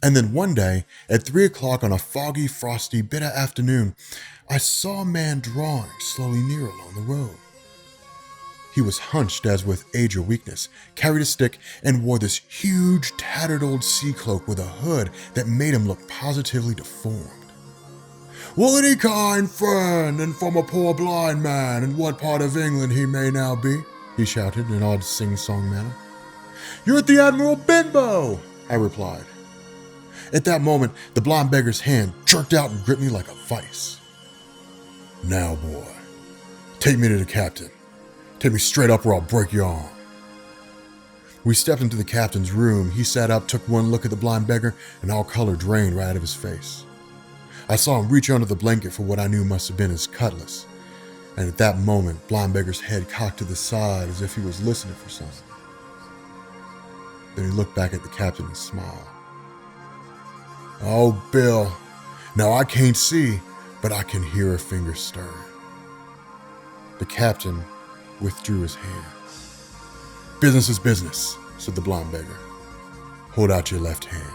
And then one day, at 3 o'clock on a foggy, frosty, bitter afternoon, I saw a man drawing slowly near along the road. He was hunched as with age or weakness, carried a stick, and wore this huge, tattered old sea cloak with a hood that made him look positively deformed. "Will any kind friend inform a poor blind man in what part of England he may now be?" he shouted in an odd sing-song manner. "You're at the Admiral Benbow," I replied. At that moment, the blind beggar's hand jerked out and gripped me like a vice. "Now, boy, take me to the captain. Take me straight up or I'll break your arm." We stepped into the captain's room. He sat up, took one look at the blind beggar, and all color drained right out of his face. I saw him reach under the blanket for what I knew must have been his cutlass. And at that moment, blind beggar's head cocked to the side as if he was listening for something. Then he looked back at the captain and smiled. "Oh, Bill, now I can't see, but I can hear a finger stirring." The captain withdrew his hand. "Business is business," said the blind beggar. "Hold out your left hand."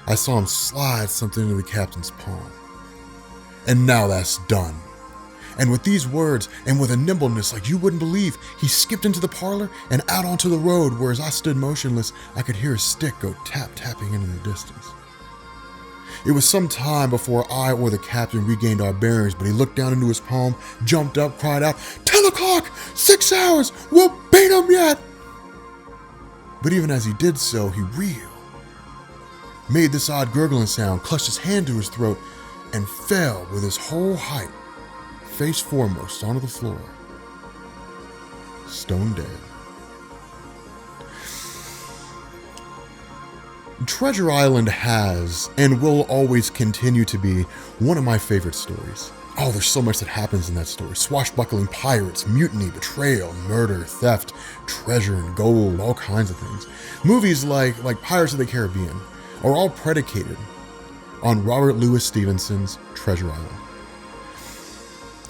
I saw him slide something into the captain's palm. "And now that's done." And with these words, and with a nimbleness like you wouldn't believe, he skipped into the parlor and out onto the road, where as I stood motionless, I could hear his stick go tap-tapping into the distance. It was some time before I or the captain regained our bearings, but he looked down into his palm, jumped up, cried out, "10 o'clock! 6 hours! We'll beat him yet!" But even as he did so, he reeled, made this odd gurgling sound, clutched his hand to his throat, and fell with his whole height, face foremost, onto the floor, stone dead. Treasure Island has, and will always continue to be, one of my favorite stories. Oh, there's so much that happens in that story. Swashbuckling pirates, mutiny, betrayal, murder, theft, treasure and gold, all kinds of things. Movies like Pirates of the Caribbean are all predicated on Robert Louis Stevenson's Treasure Island.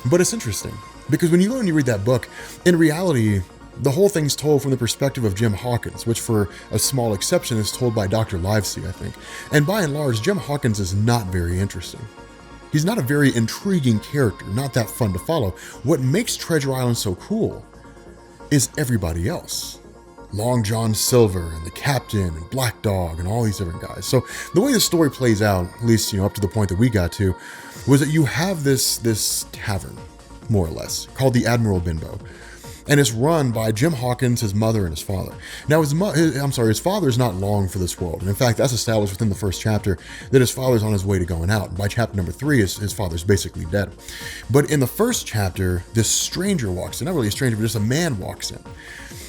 But it's interesting, because when you go and you read that book, in reality, the whole thing's told from the perspective of Jim Hawkins, which for a small exception is told by Dr. Livesey, I think. And by and large, Jim Hawkins is not very interesting. He's not a very intriguing character, not that fun to follow. What makes Treasure Island so cool is everybody else. Long John Silver and the Captain and Black Dog and all these different guys. So the way the story plays out, at least up to the point that we got to, was that you have this tavern, more or less, called the Admiral Benbow. And it's run by Jim Hawkins, his mother, and his father. Now, his father's not long for this world. And in fact, that's established within the first chapter that his father's on his way to going out. And by chapter number 3, his father's basically dead. But in the first chapter, this stranger walks in. Not really a stranger, but just a man walks in.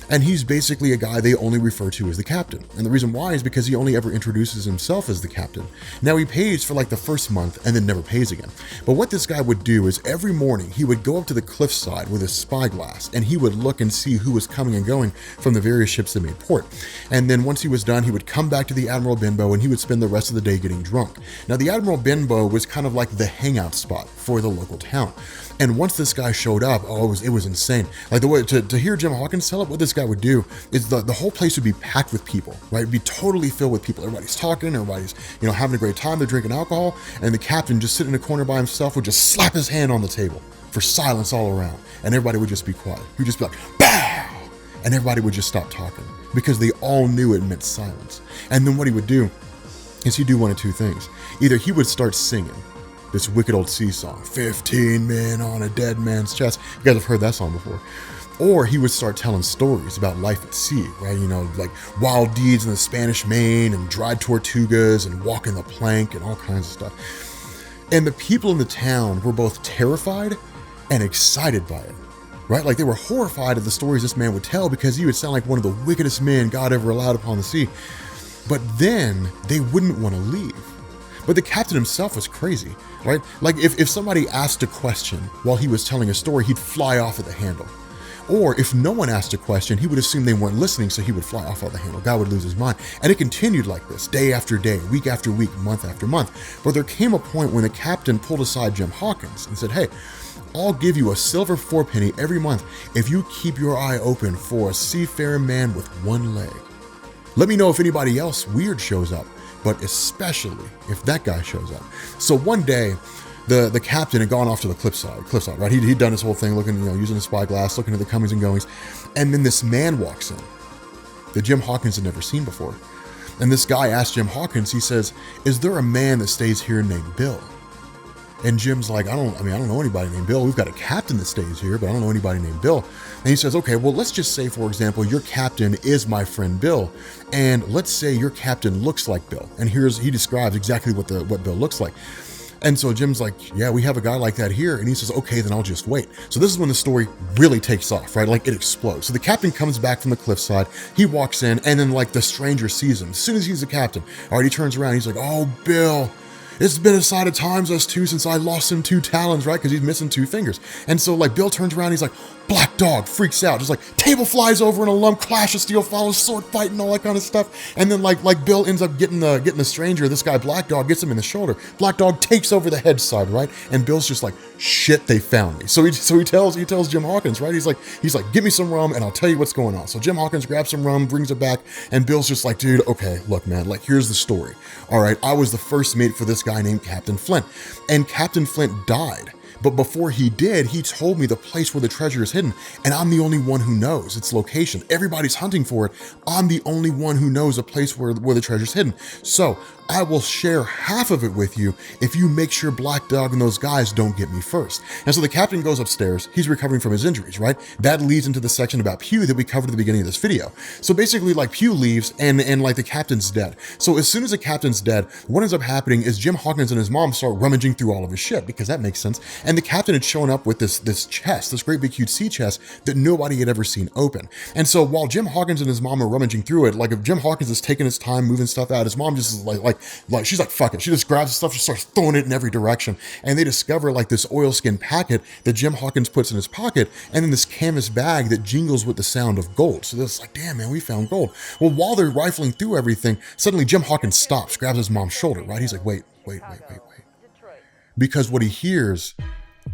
And he's basically a guy they only refer to as the captain. And the reason why is because he only ever introduces himself as the captain. Now, he pays for the first month and then never pays again. But what this guy would do is every morning he would go up to the cliffside with his spyglass and he would look and see who was coming and going from the various ships that made port. And then once he was done, he would come back to the Admiral Benbow and he would spend the rest of the day getting drunk. Now, the Admiral Benbow was kind of like the hangout spot for the local town. And once this guy showed up, it was insane. Like the way to hear Jim Hawkins tell it, what this guy would do is the whole place would be packed with people, right? It'd be totally filled with people. Everybody's talking, everybody's having a great time. They're drinking alcohol, and the captain just sitting in a corner by himself would just slap his hand on the table for silence all around, and everybody would just be quiet. He'd just be like, "Bow!" And everybody would just stop talking because they all knew it meant silence. And then what he would do is he'd do one of two things. Either he would start singing this wicked old sea song, 15 men on a dead man's chest. You guys have heard that song before. Or he would start telling stories about life at sea, right? Like wild deeds in the Spanish Main and dried tortugas and walking the plank and all kinds of stuff. And the people in the town were both terrified and excited by it, right? Like they were horrified at the stories this man would tell because he would sound like one of the wickedest men God ever allowed upon the sea. But then they wouldn't want to leave. But the captain himself was crazy, right? Like if somebody asked a question while he was telling a story, he'd fly off at the handle. Or if no one asked a question, he would assume they weren't listening, so he would fly off at the handle. God would lose his mind. And it continued like this, day after day, week after week, month after month. But there came a point when the captain pulled aside Jim Hawkins and said, "Hey, I'll give you a silver 4-penny every month if you keep your eye open for a seafaring man with one leg." Let me know if anybody else weird shows up, but especially if that guy shows up. So one day, the captain had gone off to the cliffside, right? He'd done his whole thing, looking, using the spyglass, looking at the comings and goings. And then this man walks in that Jim Hawkins had never seen before. And this guy asked Jim Hawkins, he says, "Is there a man that stays here named Bill?" And Jim's like, I don't know anybody named Bill. We've got a captain that stays here, but I don't know anybody named Bill. And he says, okay, well, let's just say, for example, your captain is my friend Bill. And let's say your captain looks like Bill. And he describes exactly what Bill looks like. And so Jim's like, yeah, we have a guy like that here. And he says, okay, then I'll just wait. So this is when the story really takes off, right? Like it explodes. So the captain comes back from the cliffside. He walks in, and then like the stranger sees him. As soon as he's the captain, all right, he turns around. He's like, oh, Bill, it's been a side of times us two since I lost him 2 talons, right? Because he's missing 2 fingers. And so like Bill turns around, he's like, black dog, freaks out, just like table flies over in a lump, clash of steel follows, sword fight and all that kind of stuff. And then like Bill ends up getting the stranger, this guy Black Dog, gets him in the shoulder. Black Dog takes over the head side, right? And Bill's just like, shit, they found me. So he tells Jim Hawkins, right? He's like, give me some rum and I'll tell you what's going on. So Jim Hawkins grabs some rum, brings it back, and Bill's just like, dude, okay, look, man, like here's the story. All right, I was the first mate for this guy named Captain Flint, and Captain Flint died. But before he did, he told me the place where the treasure is hidden, and I'm the only one who knows its location. Everybody's hunting for it. I'm the only one who knows a place where the treasure's hidden. So I will share half of it with you if you make sure Black Dog and those guys don't get me first. And so the captain goes upstairs. He's recovering from his injuries, right? That leads into the section about Pew that we covered at the beginning of this video. So basically, like, Pew leaves and like the captain's dead. So as soon as the captain's dead, what ends up happening is Jim Hawkins and his mom start rummaging through all of his shit, because that makes sense. And the captain had shown up with this chest, this great big huge sea chest that nobody had ever seen open. And so while Jim Hawkins and his mom are rummaging through it, like if Jim Hawkins is taking his time moving stuff out, his mom just is like she's like, fuck it. She just grabs the stuff, just starts throwing it in every direction. And they discover like this oilskin packet that Jim Hawkins puts in his pocket, and then this canvas bag that jingles with the sound of gold. So they're just like, damn, man, we found gold. Well, while they're rifling through everything, suddenly Jim Hawkins stops, grabs his mom's shoulder, right? He's like, wait. Because what he hears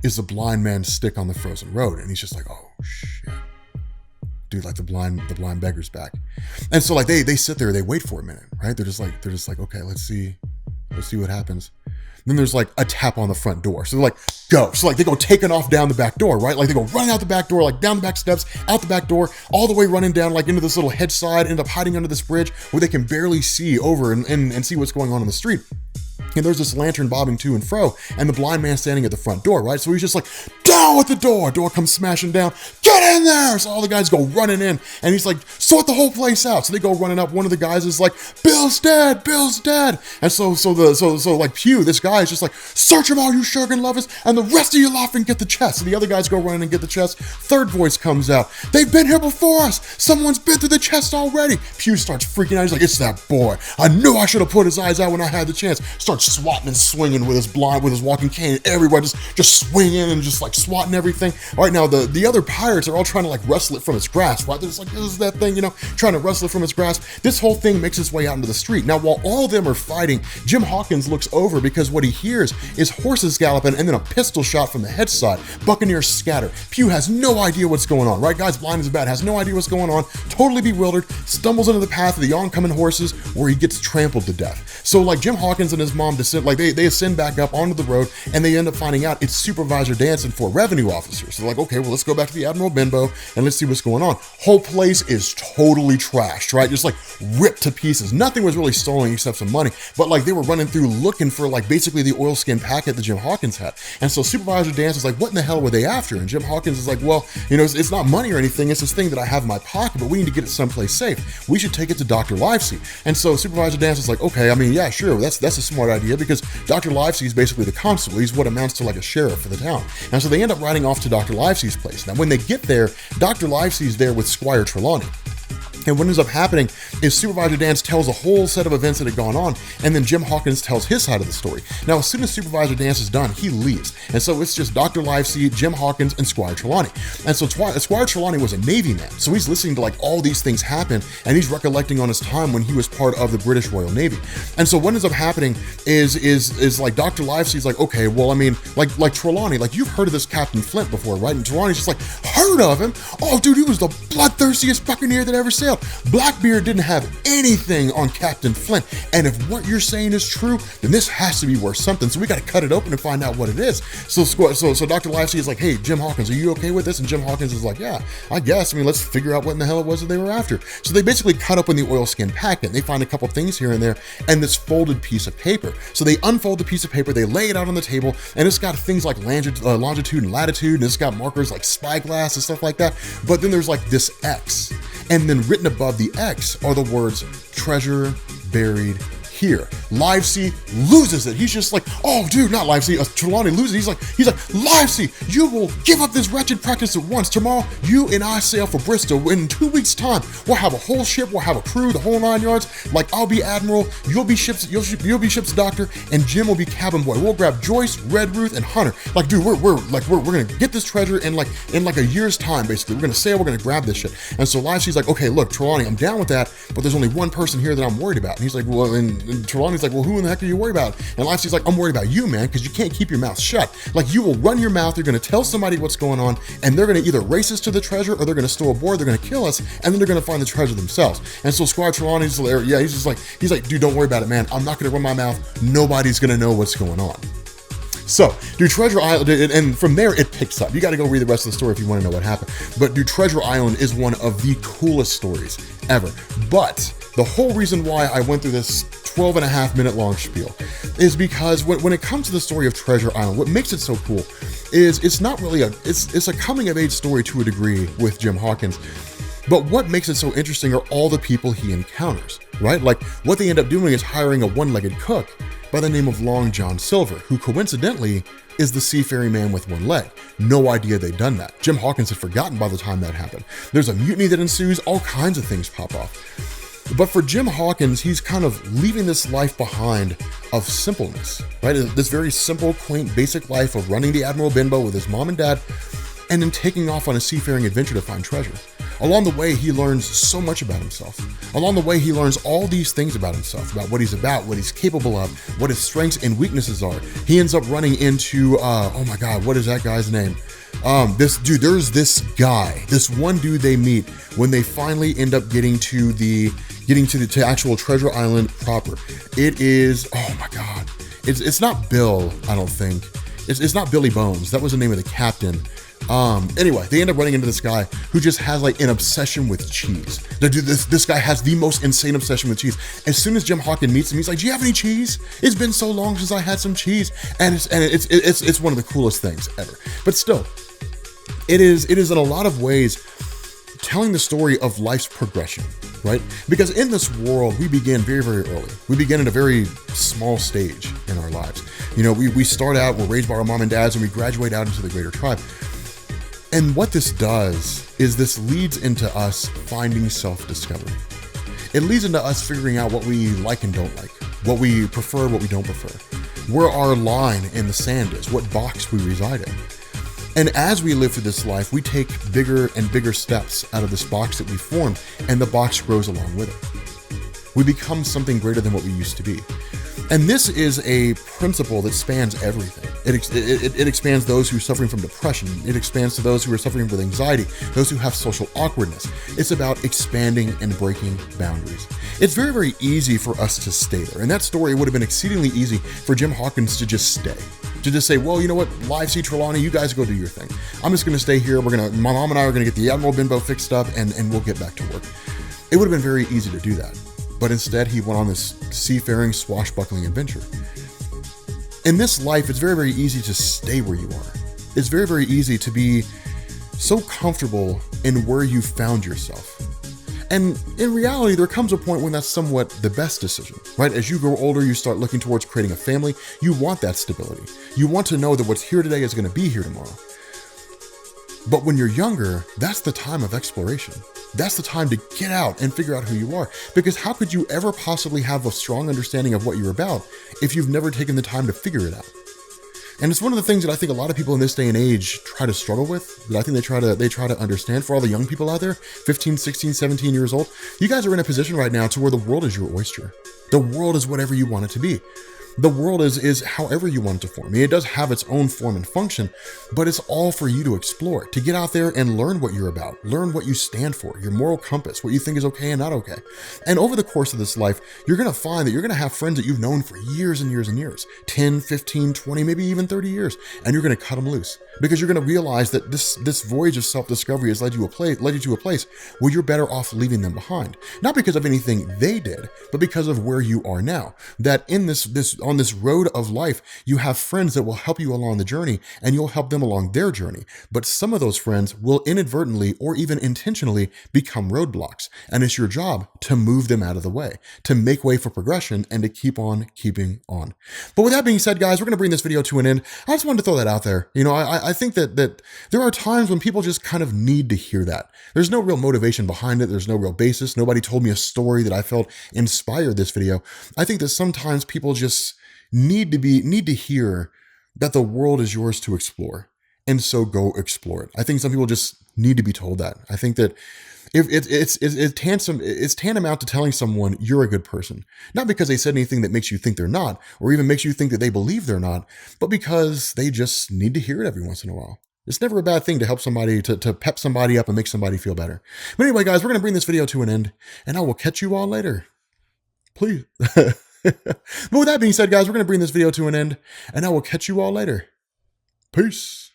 is the blind man's stick on the frozen road. And he's just like, oh shit. Dude, like the blind beggar's back. And so like they sit there, they wait for a minute, right? They're just like, okay, let's see what happens. And then there's like a tap on the front door. So they're like, go. So like they go taking off down the back door, right? Like they go running out the back door, like down the back steps, out the back door, all the way running down like into this little head side, end up hiding under this bridge where they can barely see over and see what's going on in the street. And there's this lantern bobbing to and fro, and the blind man standing at the front door, right? So he's just like, down with the door. Door comes smashing down. Get in there! So all the guys go running in, and he's like, sort the whole place out. So they go running up. One of the guys is like, Bill's dead! Bill's dead! And so like Pew, this guy is just like, search him all, you Shogun lovers, and the rest of you off and get the chest. So the other guys go running and get the chest. Third voice comes out. They've been here before us. Someone's been through the chest already. Pew starts freaking out. He's like, it's that boy. I knew I should have put his eyes out when I had the chance. Starts swatting and swinging with his walking cane. Everybody just swinging and just like swatting everything. All right, now the other pirates are all trying to like wrestle it from its grasp, right? They're just like, this is that thing, trying to wrestle it from its grasp. This whole thing makes its way out into the street. Now, while all of them are fighting, Jim Hawkins looks over because what he hears is horses galloping and then a pistol shot from the head side. Buccaneers scatter. Pew has no idea what's going on, right? Guy's blind as a bat, has no idea what's going on, totally bewildered, stumbles into the path of the oncoming horses where he gets trampled to death. So like Jim Hawkins and his mom descend, like they ascend back up onto the road, and they end up finding out it's Supervisor Danson for revenue officers. So they're like, okay, well, let's go back to the Admiral Benbow and let's see what's going on. Whole place is totally trashed, right? Just like ripped to pieces. Nothing was really stolen except some money, but like they were running through looking for like basically the oilskin packet that Jim Hawkins had. And so Supervisor Danson's like, what in the hell were they after? And Jim Hawkins is like, well, it's not money or anything. It's this thing that I have in my pocket, but we need to get it someplace safe. We should take it to Dr. Livesey. And so Supervisor Danson's like, okay, I mean, yeah, sure. That's a smart idea because Dr. Livesey is basically the constable. He's what amounts to like a sheriff for the town. And so they end up riding off to Dr. Livesey's place. Now, when they get there, Dr. Livesey's there with Squire Trelawney. And what ends up happening is Supervisor Dance tells a whole set of events that had gone on, and then Jim Hawkins tells his side of the story. Now, as soon as Supervisor Dance is done, he leaves. And so it's just Dr. Livesey, Jim Hawkins, and Squire Trelawney. And so Squire Trelawney was a Navy man. So he's listening to like all these things happen, and he's recollecting on his time when he was part of the British Royal Navy. And so what ends up happening is like Dr. Livesey's like, okay, well, I mean, like Trelawney, like you've heard of this Captain Flint before, right? And Trelawney's just like, heard of him? Oh, dude, he was the bloodthirstiest buccaneer that ever sailed. up. Blackbeard didn't have anything on Captain Flint, and if what you're saying is true, then this has to be worth something, so we gotta cut it open and find out what it is. So Dr. Livesey is like, hey, Jim Hawkins, are you okay with this? And Jim Hawkins is like, yeah, I guess. I mean, let's figure out what in the hell it was that they were after. So they basically cut open the oilskin packet, and they find a couple things here and there, and this folded piece of paper. So they unfold the piece of paper, they lay it out on the table, and it's got things like longitude and latitude, and it's got markers like spyglass and stuff like that. But then there's like this X, and then written above the X are the words treasure buried here. Livesey loses it. He's just like, oh dude, not Livesey, Trelawney loses it. He's like, Livesey, you will give up this wretched practice at once. Tomorrow, you and I sail for Bristol. In 2 weeks' time, we'll have a whole ship, we'll have a crew, the whole 9 yards. Like, I'll be admiral, you'll be ship's doctor, and Jim will be cabin boy. We'll grab Joyce, Red Ruth, and Hunter. Like, dude, we're gonna get this treasure in like a year's time. Basically, we're gonna sail, we're gonna grab this shit. And so Livesey's like, okay, look, Trelawney, I'm down with that, but there's only one person here that I'm worried about. And he's like, well, and Trelawney's like, well, who in the heck are you worried about? And Livesey's like, I'm worried about you, man, because you can't keep your mouth shut. Like, you will run your mouth, you're going to tell somebody what's going on, and they're going to either race us to the treasure, or they're going to stow aboard, they're going to kill us, and then they're going to find the treasure themselves. And so Squire Trelawney's, yeah, he's like, dude, don't worry about it, man. I'm not going to run my mouth. Nobody's going to know what's going on. So, dude, Treasure Island, and from there it picks up. You got to go read the rest of the story if you want to know what happened. But, dude, Treasure Island is one of the coolest stories ever. But the whole reason why I went through this 12.5-minute long spiel is because when it comes to the story of Treasure Island, what makes it so cool is it's not really it's a coming of age story to a degree with Jim Hawkins. But what makes it so interesting are all the people he encounters, right? Like, what they end up doing is hiring a one-legged cook by the name of Long John Silver, who coincidentally is the seafaring man with one leg. No idea they'd done that. Jim Hawkins had forgotten by the time that happened. There's a mutiny that ensues, all kinds of things pop off. But for Jim Hawkins, he's kind of leaving this life behind of simpleness, right? This very simple, quaint, basic life of running the Admiral Benbow with his mom and dad, and then taking off on a seafaring adventure to find treasure. Along the way, he learns so much about himself. Along the way, he learns all these things about himself, about what he's about, what he's capable of, what his strengths and weaknesses are. He ends up running into, oh my God, what is that guy's name? There's this guy, this one dude they meet when they finally end up getting to the actual Treasure Island proper. It is, oh my God, it's not Bill, I don't think. It's not Billy Bones. That was the name of the captain. Anyway, they end up running into this guy who just has like an obsession with cheese. Dude, this guy has the most insane obsession with cheese. As soon as Jim Hawkins meets him, he's like, "Do you have any cheese? It's been so long since I had some cheese." And it's one of the coolest things ever. But still, it is in a lot of ways telling the story of life's progression, right? Because in this world, we begin very, very early. We begin at a very small stage in our lives. You know, we start out, we're raised by our mom and dads, and we graduate out into the greater tribe. And what this does is this leads into us finding self-discovery. It leads into us figuring out what we like and don't like, what we prefer, what we don't prefer, where our line in the sand is, what box we reside in. And as we live through this life, we take bigger and bigger steps out of this box that we formed, and the box grows along with it. We become something greater than what we used to be. And this is a principle that spans everything. It expands those who are suffering from depression. It expands to those who are suffering with anxiety, those who have social awkwardness. It's about expanding and breaking boundaries. It's very, very easy for us to stay there. In that story, it would have been exceedingly easy for Jim Hawkins to just stay. To just say, well, you know what, Livesey, Trelawney, you guys go do your thing. I'm just going to stay here. My mom and I are going to get the Admiral Benbow fixed up, and we'll get back to work. It would have been very easy to do that. But instead, he went on this seafaring, swashbuckling adventure. In this life, it's very, very easy to stay where you are. It's very, very easy to be so comfortable in where you found yourself. And in reality, there comes a point when that's somewhat the best decision, right? As you grow older, you start looking towards creating a family. You want that stability. You want to know that what's here today is going to be here tomorrow. But when you're younger, that's the time of exploration. That's the time to get out and figure out who you are. Because how could you ever possibly have a strong understanding of what you're about if you've never taken the time to figure it out? And it's one of the things that I think a lot of people in this day and age try to struggle with, that I think they try to understand. For all the young people out there, 15, 16, 17 years old, you guys are in a position right now to where the world is your oyster. The world is whatever you want it to be. The world is however you want it to form. I mean, it does have its own form and function, but it's all for you to explore, to get out there and learn what you're about, learn what you stand for, your moral compass, what you think is okay and not okay. And over the course of this life, you're going to find that you're going to have friends that you've known for years and years and years, 10, 15, 20, maybe even 30 years, and you're going to cut them loose because you're going to realize that this voyage of self-discovery has led you to a place where you're better off leaving them behind. Not because of anything they did, but because of where you are now. That in on this road of life, you have friends that will help you along the journey, and you'll help them along their journey. But some of those friends will inadvertently or even intentionally become roadblocks, and it's your job to move them out of the way, to make way for progression, and to keep on keeping on. But with that being said, guys, we're going to bring this video to an end. I just wanted to throw that out there. You know, I think that there are times when people just kind of need to hear that. There's no real motivation behind it. There's no real basis. Nobody told me a story that I felt inspired this video. I think that sometimes people just need to hear that the world is yours to explore, and so go explore it. I think some people just need to be told that. I think that if it's tantamount to telling someone you're a good person, not because they said anything that makes you think they're not, or even makes you think that they believe they're not, but because they just need to hear it every once in a while. It's never a bad thing to help somebody, to pep somebody up and make somebody feel better. But anyway, guys, we're going to bring this video to an end, and I will catch you all later. Please. But with that being said, guys, we're going to bring this video to an end, and I will catch you all later. Peace.